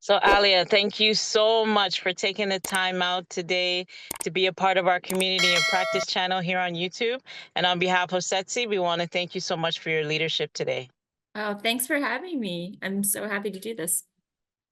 So, Alia, thank you so much for taking the time out today to be a part of our community and practice channel here on YouTube. And on behalf of SETSI, we want to thank you so much for your leadership today. Oh, thanks for having me. I'm so happy to do this.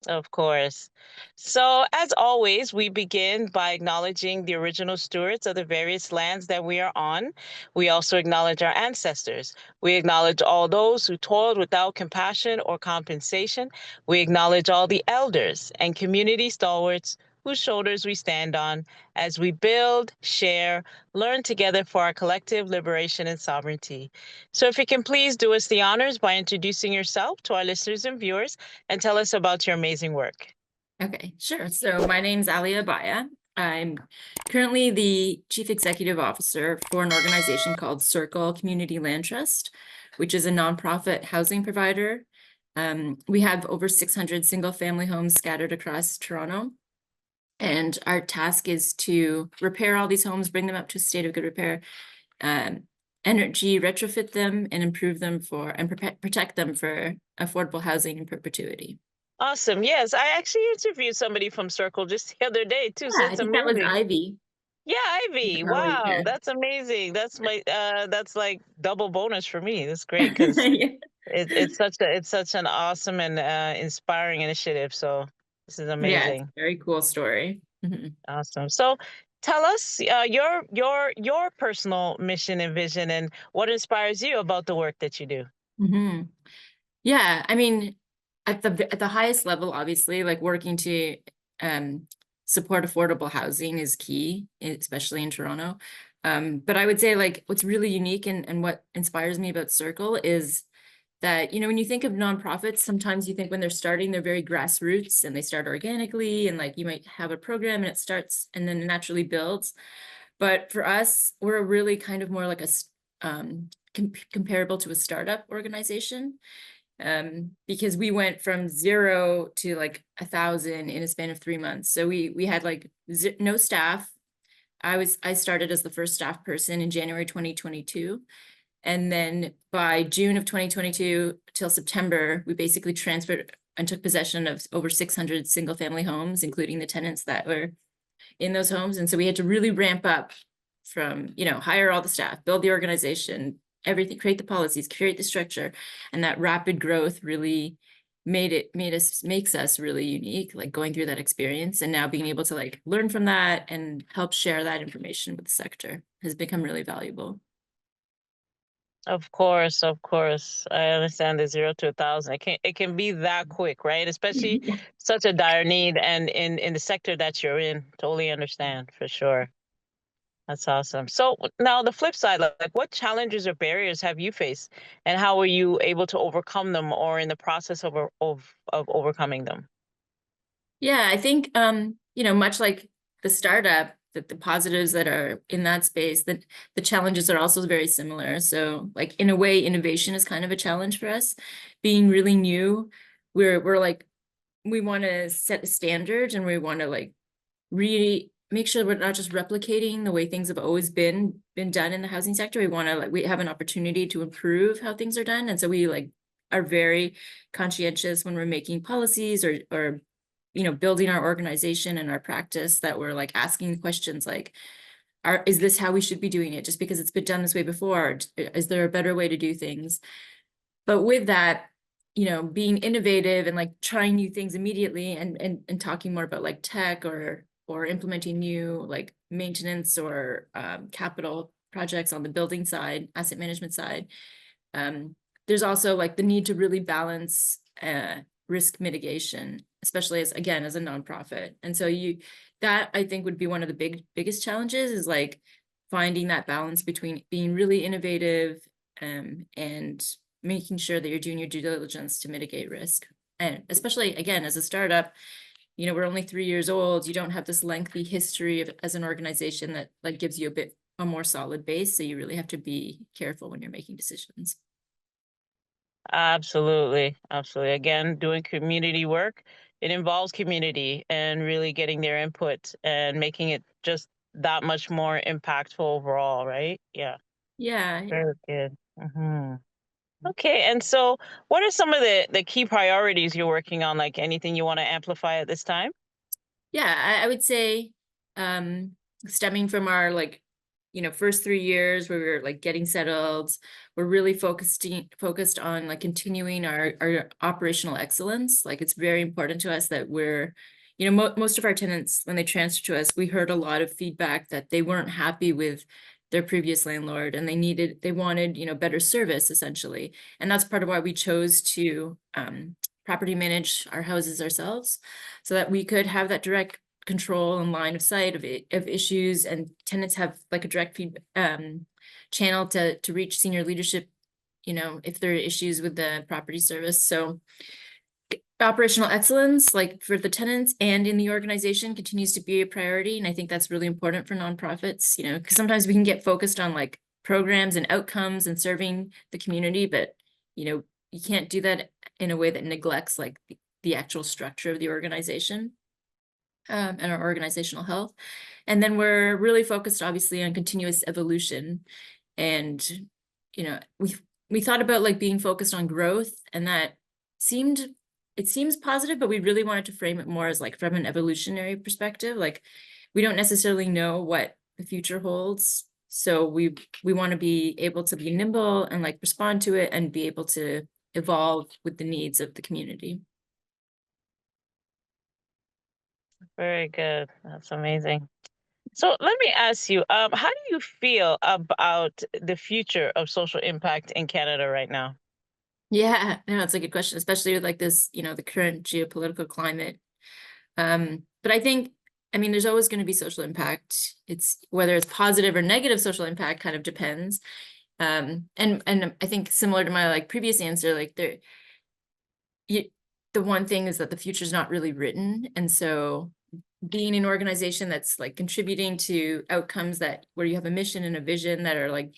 Of course. So, as always, we begin by acknowledging the original stewards of the various lands that we are on. We also acknowledge our ancestors. We acknowledge all those who toiled without compassion or compensation. We acknowledge all the elders and community stalwarts whose shoulders we stand on as we build, share, learn together for our collective liberation and sovereignty. So, if you can please do us the honors by introducing yourself to our listeners and viewers and tell us about your amazing work. Okay, sure. So my name's Alia Abaya. I'm currently the Chief Executive Officer for an organization called Circle Community Landtrust, which is a nonprofit housing provider. We have over 600 single-family homes scattered across Toronto. And our task is to repair all these homes, bring them up to a state of good repair, energy retrofit them, and improve them protect them for affordable housing in perpetuity. Awesome. Yes, I actually interviewed somebody from Circle just the other day too, so Yeah, I it's think that was amazing. Ivy. Yeah, Ivy. Wow, Earlier. that's amazing. That's like double bonus for me. That's great because Yeah. it's such an awesome and inspiring initiative. So this is Yeah, it's a amazing. very cool story. Mhm. Awesome. So tell us your personal mission and vision and what inspires you about the work that you do. Mhm. Yeah, I mean, at the highest level, obviously, like working to support affordable housing is key, especially in Toronto. But I would say like what's really unique and what inspires me about Circle is that, when you think of nonprofits, sometimes you think when they're starting, they're very grassroots and they start organically and like you might have a program and it starts and then naturally builds. But for us, we're really kind of more like comparable to a startup organization, because we went from 0 to like 1,000 in a span of 3 months. So we had like no staff. I started as the first staff person in January 2022. And then by June of 2022 till September, we basically transferred and took possession of over 600 single family homes, including the tenants that were in those homes. And so we had to really ramp up from, hire all the staff, build the organization, everything, create the policies, create the structure. And that rapid growth really makes us really unique, like going through that experience and now being able to like learn from that and help share that information with the sector has become really valuable. Of course, of course. I understand the 0 to 1,000. It can be that quick, right? Especially such a dire need and in the sector that you're in. Totally understand for sure. That's awesome. So now the flip side, like what challenges or barriers have you faced and how were you able to overcome them or in the process of overcoming them? Yeah, I think much like the startup, that the positives that are in that space, that the challenges are also very similar. So like in a way, innovation is kind of a challenge for us. Being really new, we're like we want to set a standard and we want to like really make sure we're not just replicating the way things have always been done in the housing sector. We want to like we have an opportunity to improve how things are done. And so we like are very conscientious when we're making policies or building our organization and our practice, that we're like asking questions like, is this how we should be doing it? Just because it's been done this way before, is there a better way to do things? But with that, being innovative and like trying new things immediately and talking more about like tech or implementing new like maintenance or capital projects on the building side, asset management side. There's also like the need to really balance risk mitigation, especially as a nonprofit. And so that I think would be one of the biggest challenges, is like finding that balance between being really innovative and making sure that you're doing your due diligence to mitigate risk. And especially again, as a startup, we're only 3 years old. You don't have this lengthy history as an organization that like gives you a more solid base. So you really have to be careful when you're making decisions. Absolutely. Absolutely. Again, doing community work, it involves community and really getting their input and making it just that much more impactful overall, right? Yeah. Yeah. Very good. Hmm. Okay. And so what are some of the key priorities you're working on? Like anything you want to amplify at this time? Yeah, I would say, um, stemming from our first 3 years where we were like getting settled, we're really focused on like continuing our operational excellence. Like it's very important to us that we're, most of our tenants, when they transfer to us, we heard a lot of feedback that they weren't happy with their previous landlord and they wanted, better service essentially. And that's part of why we chose to property manage our houses ourselves, so that we could have that direct control and line of sight of issues, and tenants have like a direct feed channel to reach senior leadership, if there are issues with the property service. So operational excellence, like for the tenants and in the organization, continues to be a priority. And I think that's really important for nonprofits, because sometimes we can get focused on like programs and outcomes and serving the community, but you can't do that in a way that neglects like the actual structure of the organization, and our organizational health. And then we're really focused obviously on continuous evolution. And we thought about like being focused on growth, and that seemed it seems positive, but we really wanted to frame it more as like from an evolutionary perspective. Like we don't necessarily know what the future holds, so we want to be able to be nimble and like respond to it and be able to evolve with the needs of the community. Very good. That's amazing. So let me ask you, how do you feel about the future of social impact in Canada right now? Yeah, no, it's a good question, especially with like this, the current geopolitical climate. But I mean, there's always going to be social impact. It's whether it's positive or negative social impact kind of depends. And I think similar to my like previous answer, like you, the one thing is that the future is not really written, and so being an organization that's like contributing to outcomes that where you have a mission and a vision that are like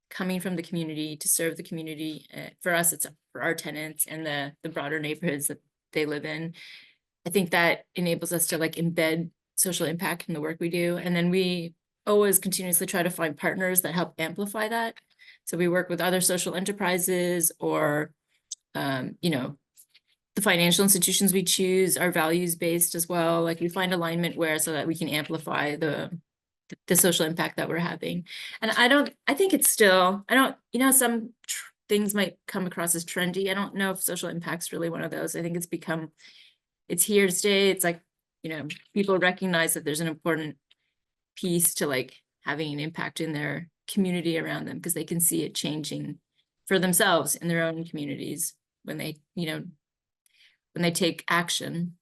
coming from the community to serve the community. For us, it's for our tenants and the broader neighborhoods that they live in. I think that enables us to like embed social impact in the work we do. And then we always continuously try to find partners that help amplify that. So we work with other social enterprises or, the financial institutions we choose are values based as well. Like we find alignment where so that we can amplify the social impact that we're having. And I think it's still, I don't, some things might come across as trendy. I don't know if social impact's really one of those. I think it's here to stay. It's like, people recognize that there's an important piece to like having an impact in their community around them because they can see it changing for themselves in their own communities when they take action.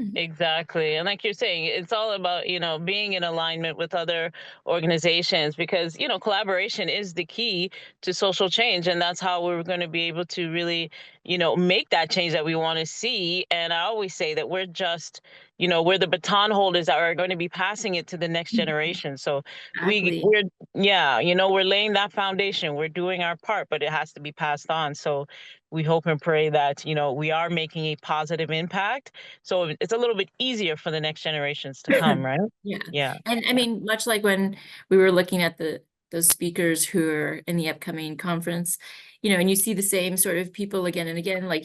Mhm. Exactly. And like you're saying, it's all about, being in alignment with other organizations because, collaboration is the key to social change. And that's how we're going to be able to really, make that change that we want to see. And I always say that we're just, we're the baton holders that are going to be passing it to the next generation. So Exactly. we're, yeah, we're laying that foundation. We're doing our part, but it has to be passed on. So we hope and pray that, we are making a positive impact so it's a little bit easier for the next generations to come, right? Yeah. Yeah. And I Yeah. mean, much like when we were looking at those speakers who are in the upcoming conference, and you see the same sort of people again and again, like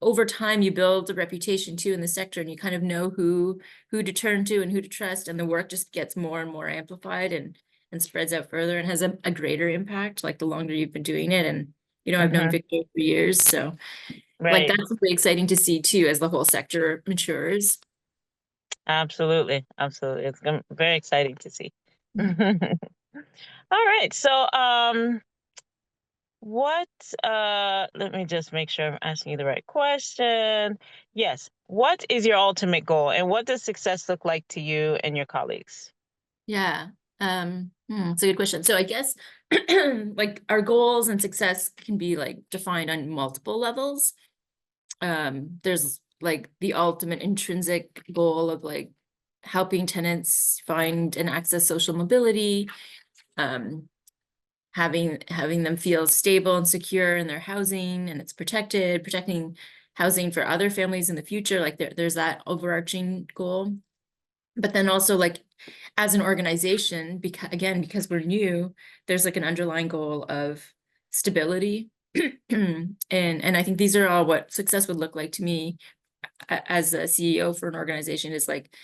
over time you build a reputation too in the sector, and you kind of know who to turn to and who to trust, and the work just gets more and more amplified and spreads out further and has a greater impact like the longer you've been doing it. And I've known Hmm. Victor for years, so like Right. that's really exciting to see too as the whole sector matures. Absolutely. Absolutely. It's very exciting to see. All Mhm. right. So, what, let me just make sure I'm asking you the right question. Yes. What is your ultimate goal and what does success look like to you and your colleagues? Yeah. It's a good question. So I guess like our goals and success can be like defined on multiple levels. There's like the ultimate intrinsic goal of like helping tenants find and access social mobility, um, having them feel stable and secure in their housing and it's protecting housing for other families in the future. Like there's that overarching goal. But then also like as an organization, because we're new, there's like an underlying goal of stability. And I think these are all what success would look like to me as a CEO for an organization, is like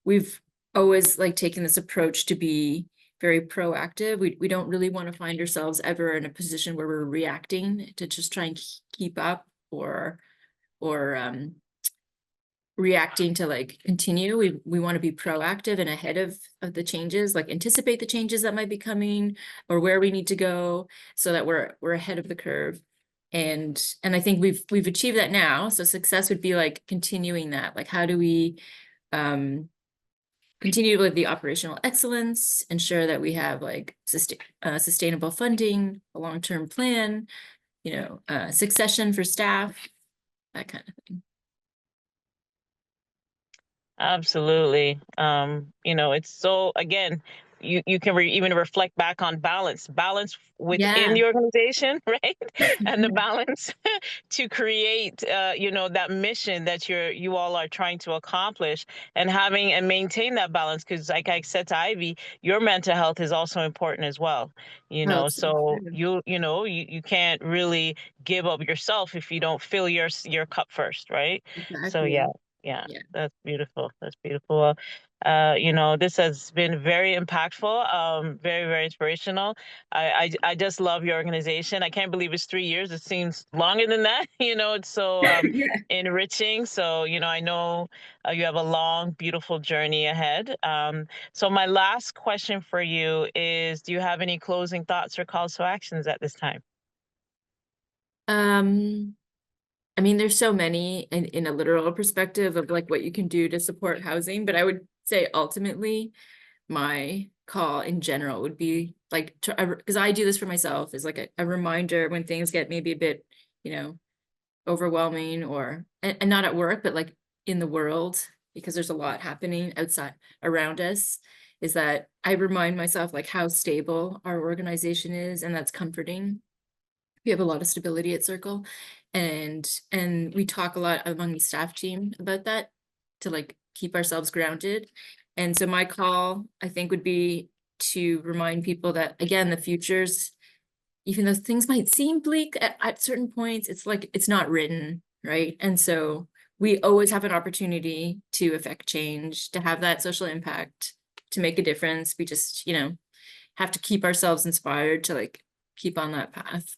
we've always like taken this approach to be very proactive. We don't really want to find ourselves ever in a position where we're reacting to just try and keep up, or reacting to like continue. We want to be proactive and ahead of the changes, like anticipate the changes that might be coming or where we need to go, so that we're ahead of the curve. And I think we've achieved that now. So success would be like continuing that. Like how do we continue with the operational excellence, ensure that we have like sustainable funding, a long-term plan, succession for staff, that kind of thing. Absolutely. It's so, again, you can even reflect back on balance within Yeah. the organization, right? And the Yeah. balance to create, that mission that you all are trying to accomplish, and having and maintain that balance. Because like I said to Ivy, your mental health is also important as well, Oh, it's so so true. you can't really give up yourself if you don't fill your cup first, right? So yeah. Exactly. Yeah, Yeah. that's beautiful. That's beautiful. This has been very impactful, very, very inspirational. I just love your organization. I can't believe it's 3 years. It seems longer than that. It's so Yeah. enriching. So, I know you have a long, beautiful journey ahead. So my last question for you is, do you have any closing thoughts or calls to actions at this time? Um, I mean, there's so many in a literal perspective of like what you can do to support housing, but I would say ultimately my call in general would be like, because I do this for myself, is like a reminder when things get maybe a bit, you know, overwhelming, or and not at work, but like in the world, because there's a lot happening outside around us, is that I remind myself like how stable our organization is, and that's comforting. We have a lot of stability at Circle, and we talk a lot among the staff team about that, to like keep ourselves grounded. And so my call, I think, would be to remind people that, again, the futures, even though things might seem bleak at certain points, it's like it's not written, right? And so we always have an opportunity to affect change, to have that social impact, to make a difference. We just, have to keep ourselves inspired to like keep on that path.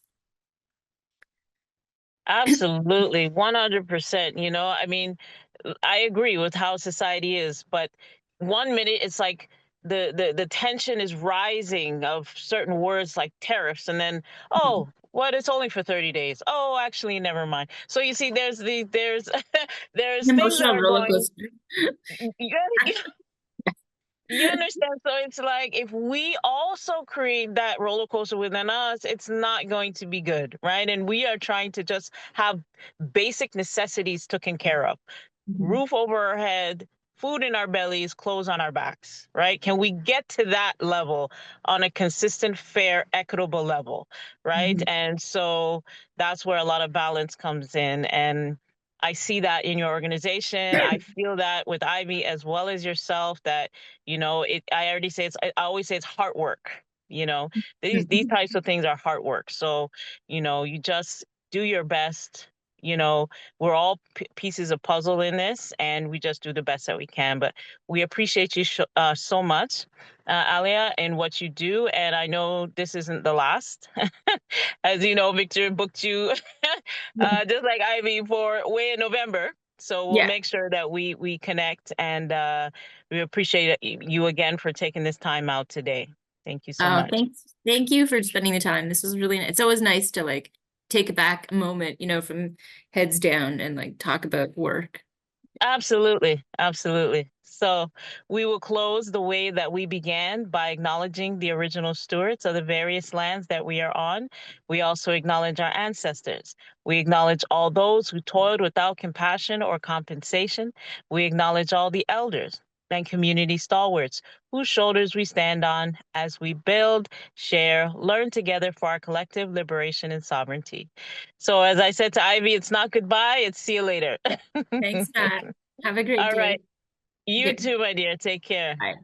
Absolutely, 100%. I mean, I agree with how society is, but 1 minute it's like the tension is rising of certain words like tariffs, and then, oh, what, it's only for 30 days. Oh, actually, never mind. So you see, there's there's things that Emotional are roller going. coaster. You understand? So it's like if we also create that roller coaster within us, it's not going to be good, right? And we are trying to just have basic necessities taken care of: Mhm. roof over our head, food in our bellies, clothes on our backs, right? Can we get to that level on a consistent, fair, equitable level, right? Mhm. And so that's where a lot of balance comes in. And I see that in your organization. I feel that with Ivy as well as yourself, that, I already say I always say it's hard work. You know, these types of things are hard work. So, you just do your best. You know, we're all pieces of puzzle in this, and we just do the best that we can. But we appreciate you so much, Alia, and what you do. And I know this isn't the last. As you know, Victor booked you just like Ivy for way in November. So we'll Yeah. make sure that we connect, and we appreciate you again for taking this time out today. Thank you so Oh, much. thanks. Thank you for spending the time. This was really nice. It's always nice to like take back a moment, from heads down and like talk about work. Absolutely, absolutely. So we will close the way that we began by acknowledging the original stewards of the various lands that we are on. We also acknowledge our ancestors. We acknowledge all those who toiled without compassion or compensation. We acknowledge all the elders and community stalwarts whose shoulders we stand on as we build, share, learn together for our collective liberation and sovereignty. So as I said to Ivy, it's not goodbye, it's see you later. Thanks, Nat. Have a great All right. day. You Okay. too, my dear. Take care. Bye.